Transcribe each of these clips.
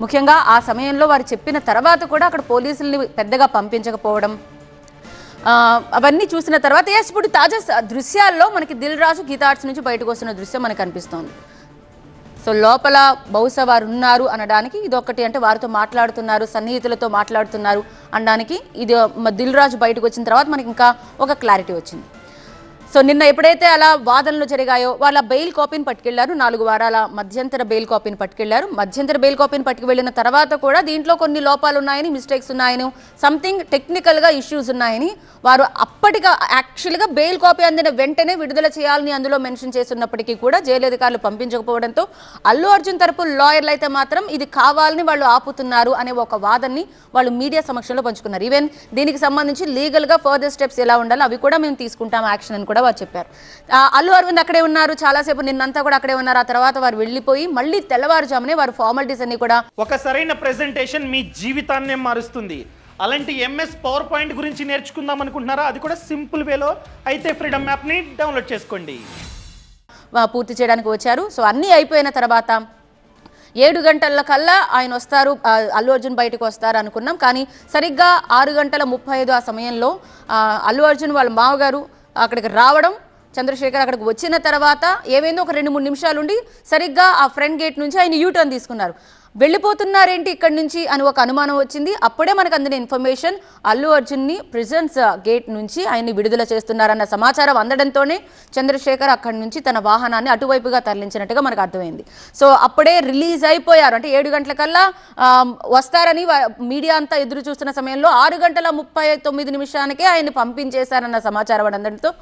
ముఖ్యంగా ఆ సమయంలో వారు చెప్పిన తర్వాత కూడా అక్కడ పోలీసుల్ని పెద్దగా పంపించకపోవడం, అవన్నీ చూసిన తర్వాత ఇప్పుడు తాజా దృశ్యాల్లో మనకి దిల్ రాజు గీతా ఆర్ట్స్ నుంచి బయటకు వస్తున్న దృశ్యం మనకు కనిపిస్తోంది. సో లోపల బహుశా వారు ఉన్నారు అనడానికి ఇదొకటి, అంటే వారితో మాట్లాడుతున్నారు, సన్నిహితులతో మాట్లాడుతున్నారు అనడానికి ఇది దిల్ రాజు బయటకు వచ్చిన తర్వాత మనకి ఇంకా ఒక క్లారిటీ వచ్చింది. సో నిన్న ఎప్పుడైతే అలా వాదనలు జరిగాయో వాళ్ళ బెయిల్ కాపీని పట్టుకెళ్లారు, 4 వారాల మధ్యంతర బెయిల్ కాపీని పట్టుకెళ్లారు. మధ్యంతర బెయిల్ కాపీని పట్టుకువెళ్ళిన తర్వాత కూడా దీంట్లో కొన్ని లోపాలు ఉన్నాయని, మిస్టేక్స్ ఉన్నాయని, సంథింగ్ టెక్నికల్గా ఇష్యూస్ ఉన్నాయని వారు అప్పటిగా యాక్చువల్గా బెయిల్ కాపీ అందిన వెంటనే విడుదల చేయాలని అందులో మెన్షన్ చేస్తున్నప్పటికీ కూడా జైలు అధికారులు పంపించకపోవడంతో అల్లు అర్జున్ తరపు లాయర్లు అయితే మాత్రం ఇది కావాలని వాళ్ళు ఆపుతున్నారు అనే ఒక వాదనని వాళ్ళు మీడియా సమక్షంలో పంచుకున్నారు. ఈవెన్ దీనికి సంబంధించి లీగల్గా ఫర్దర్ స్టెప్స్ ఎలా ఉండాలో అవి కూడా మేము తీసుకుంటాం యాక్షన్ అని కూడా వారు చెప్పారు. అల్లు అరవింద్ అక్కడే ఉన్నారు, చాలాసేపు నిన్నంతా కూడా అక్కడే ఉన్నారు. ఆ తర్వాత వారు వెళ్ళిపోయి మళ్ళీ తెల్లవారుజామునే వారు ఫార్మాలిటీస్ అన్ని కూడా, ఒక సరైన ప్రెజెంటేషన్ మీ జీవితాన్నే మారుస్తుంది. అలాంటి ఎంఎస్ పవర్ పాయింట్ గురించి నేర్చుకుందాం అనుకుంటున్నారా? అది కూడా సింపుల్ వేలో అయితే ఫ్రీడమ్ యాప్ని డౌన్లోడ్ చేసుకోండి. పూర్తి చేయడానికి వచ్చారు. సో అన్నీ అయిపోయిన తర్వాత 7 గంటల కల్లా ఆయన వస్తారు, అల్లు అర్జున్ బయటకు వస్తారు అనుకున్నాం. కానీ సరిగ్గా 6:35 ఆ సమయంలో అల్లు అర్జున్ వాళ్ళ మామగారు అక్కడికి రావడం, చంద్రశేఖర్ అక్కడికి వచ్చిన తర్వాత ఏమైందో ఒక 2-3 నిమిషాలు ఉండి సరిగ్గా ఆ ఫ్రంట్ గేట్ నుంచి ఆయన యూటర్న్ తీసుకున్నారు. వెళ్ళిపోతున్నారేంటి ఇక్కడి నుంచి అని ఒక అనుమానం వచ్చింది. అప్పుడే మనకు అందిన ఇన్ఫర్మేషన్ అల్లు అర్జున్ని ప్రిజన్స్ గేట్ నుంచి ఆయన్ని విడుదల చేస్తున్నారన్న సమాచారం అందడంతోనే చంద్రశేఖర్ అక్కడి నుంచి తన వాహనాన్ని అటువైపుగా తరలించినట్టుగా మనకు అర్థమైంది. సో అప్పుడే రిలీజ్ అయిపోయారు. అంటే 7 గంటలకల్లా వస్తారని మీడియా అంతా ఎదురు చూస్తున్న సమయంలో 6:39 ఆయన్ని పంపించేశారన్న సమాచారం అందడంతో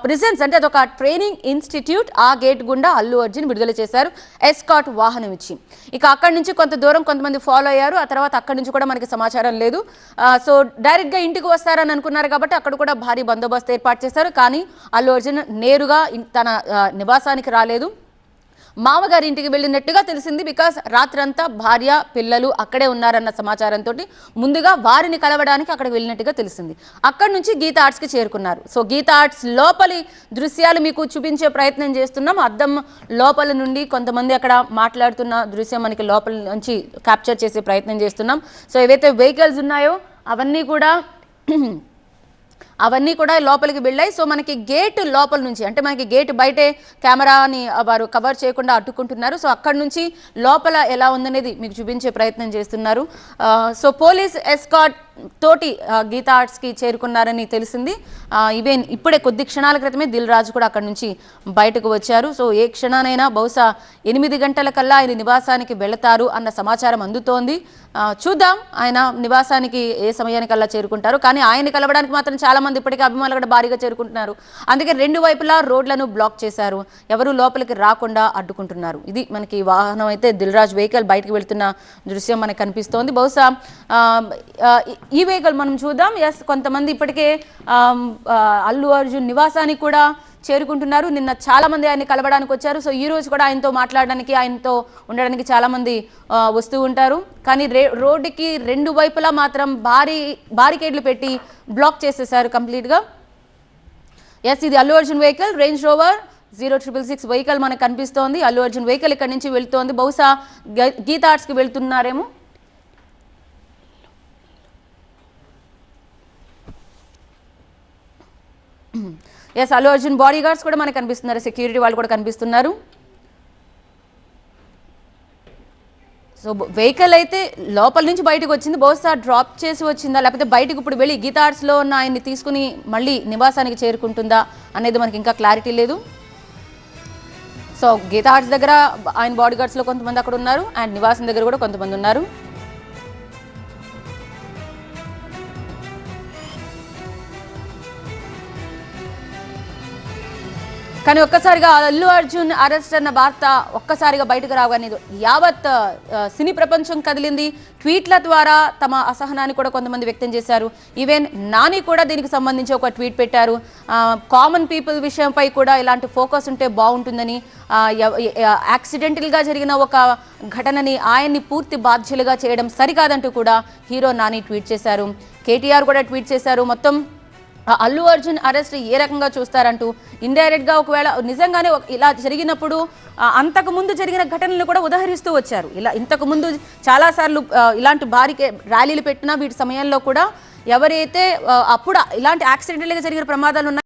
ప్రిజన్స్ అంటే అదొక ట్రైనింగ్ ఇన్స్టిట్యూట్, ఆ గేట్ గుండా అల్లు అర్జున్ విడుదల చేశారు ఎస్కాట్ వాహనం ఇచ్చి. ఇక అక్కడి నుంచి కొంత దూరం కొంతమంది ఫాలో అయ్యారు. ఆ తర్వాత అక్కడి నుంచి కూడా మనకి సమాచారం లేదు. సో డైరెక్ట్గా ఇంటికి వస్తారని అనుకున్నారు కాబట్టి అక్కడ కూడా భారీ బందోబస్తు ఏర్పాటు చేశారు. కానీ అల్లు అర్జున్ నేరుగా తన నివాసానికి రాలేదు, మామగారి ఇంటికి వెళ్ళినట్టుగా తెలిసింది. బికాస్ రాత్రంతా భార్య పిల్లలు అక్కడే ఉన్నారన్న సమాచారంతో ముందుగా వారిని కలవడానికి అక్కడికి వెళ్ళినట్టుగా తెలిసింది. అక్కడి నుంచి గీతా ఆర్ట్స్కి చేరుకున్నారు. సో గీతా ఆర్ట్స్ లోపలి దృశ్యాలు మీకు చూపించే ప్రయత్నం చేస్తున్నాం. అద్దం లోపల నుండి కొంతమంది అక్కడ మాట్లాడుతున్న దృశ్యం మనకి లోపల నుంచి క్యాప్చర్ చేసే ప్రయత్నం చేస్తున్నాం. సో ఏవైతే వెహికల్స్ ఉన్నాయో అవన్నీ కూడా లోపలికి వెళ్ళాయి. సో మనకి గేట్ లోపల నుంచి, అంటే మనకి గేట్ బయటే కెమెరాని వారు కవర్ చేయకుండా అడ్డుకుంటున్నారు. సో అక్కడి నుంచి లోపల ఎలా ఉందనేది మీకు చూపించే ప్రయత్నం చేస్తున్నారు. సో పోలీస్ ఎస్కాట్ తోటి గీతా ఆర్ట్స్కి చేరుకున్నారని తెలిసింది. ఈవెన్ ఇప్పుడే కొద్ది క్షణాల క్రితమే దిల్ రాజు కూడా అక్కడి నుంచి బయటకు వచ్చారు. సో ఏ క్షణానైనా బహుశా 8 గంటల కల్లా ఆయన నివాసానికి వెళతారు అన్న సమాచారం అందుతోంది. చూద్దాం ఆయన నివాసానికి ఏ సమయానికల్లా చేరుకుంటారు. కానీ ఆయన కలవడానికి మాత్రం చాలామంది ఇప్పటికే అభిమానులు కూడా భారీగా చేరుకుంటున్నారు. అందుకే 2 వైపులా రోడ్లను బ్లాక్ చేశారు, ఎవరు లోపలికి రాకుండా అడ్డుకుంటున్నారు. ఇది మనకి వాహనం అయితే దిల్ రాజు వెహికల్ బయటకు వెళ్తున్న దృశ్యం మనకు కనిపిస్తోంది. బహుశా ఈ వెహికల్ మనం చూద్దాం. కొంతమంది ఇప్పటికే అల్లు అర్జున్ నివాసానికి కూడా చేరుకుంటున్నారు. నిన్న చాలామంది ఆయన్ని కలవడానికి వచ్చారు. సో ఈ రోజు కూడా ఆయనతో మాట్లాడడానికి, ఆయనతో ఉండడానికి చాలామంది వస్తూ ఉంటారు. కానీ రోడ్డుకి 2 వైపులా మాత్రం బారికేడ్లు పెట్టి బ్లాక్ చేసేసారు కంప్లీట్గా. ఇది Allu Arjun vehicle, range rover 0666 vehicle మనకు కనిపిస్తోంది. అల్లు అర్జున్ వెహికల్ ఇక్కడి నుంచి వెళ్తోంది. బహుశా గీతా ఆర్ట్స్కి వెళ్తున్నారేమో. అల్లు అర్జున్ బాడీ గార్డ్స్ కూడా మనకు కనిపిస్తున్నారు, సెక్యూరిటీ వాళ్ళు కూడా కనిపిస్తున్నారు. సో వెహికల్ అయితే లోపల నుంచి బయటకు వచ్చింది. బహుశా డ్రాప్ చేసి వచ్చిందా, లేకపోతే బయటకు ఇప్పుడు వెళ్ళి గీతా ఆర్ట్స్లో ఉన్న ఆయన్ని తీసుకుని మళ్ళీ నివాసానికి చేరుకుంటుందా అనేది మనకి ఇంకా క్లారిటీ లేదు. సో గీతా ఆర్ట్స్ దగ్గర ఆయన బాడీ గార్డ్స్లో కొంతమంది అక్కడ ఉన్నారు, అండ్ నివాసం దగ్గర కూడా కొంతమంది ఉన్నారు. కానీ ఒక్కసారిగా అల్లు అర్జున్ అరెస్ట్ అన్న వార్త ఒక్కసారిగా బయటకు రాగానే యావత్ సినీ ప్రపంచం కదిలింది. ట్వీట్ల ద్వారా తమ అసహనాన్ని కూడా కొంతమంది వ్యక్తం చేశారు. ఈవెన్ నాని కూడా దీనికి సంబంధించి ఒక ట్వీట్ పెట్టారు. కామన్ పీపుల్ విషయంపై కూడా ఇలాంటి ఫోకస్ ఉంటే బాగుంటుందని, యాక్సిడెంటల్గా జరిగిన ఒక ఘటనని ఆయన్ని పూర్తి బాధ్యులుగా చేయడం సరికాదంటూ కూడా హీరో నాని ట్వీట్ చేశారు. కేటీఆర్ కూడా ట్వీట్ చేశారు. మొత్తం అల్లు అర్జున్ అరెస్ట్ ఏ రకంగా చూస్తారంటూ ఇండైరెక్ట్గా ఒకవేళ నిజంగానే ఇలా జరిగినప్పుడు అంతకు ముందు జరిగిన ఘటనలు కూడా ఉదహరిస్తూ వచ్చారు. ఇలా ఇంతకు ముందు చాలాసార్లు ఇలాంటి భారీ ర్యాలీలు పెట్టినా వీటి సమయంలో కూడా ఎవరైతే అప్పుడు ఇలాంటి యాక్సిడెంటల్గా జరిగిన ప్రమాదాలు ఉన్నాయి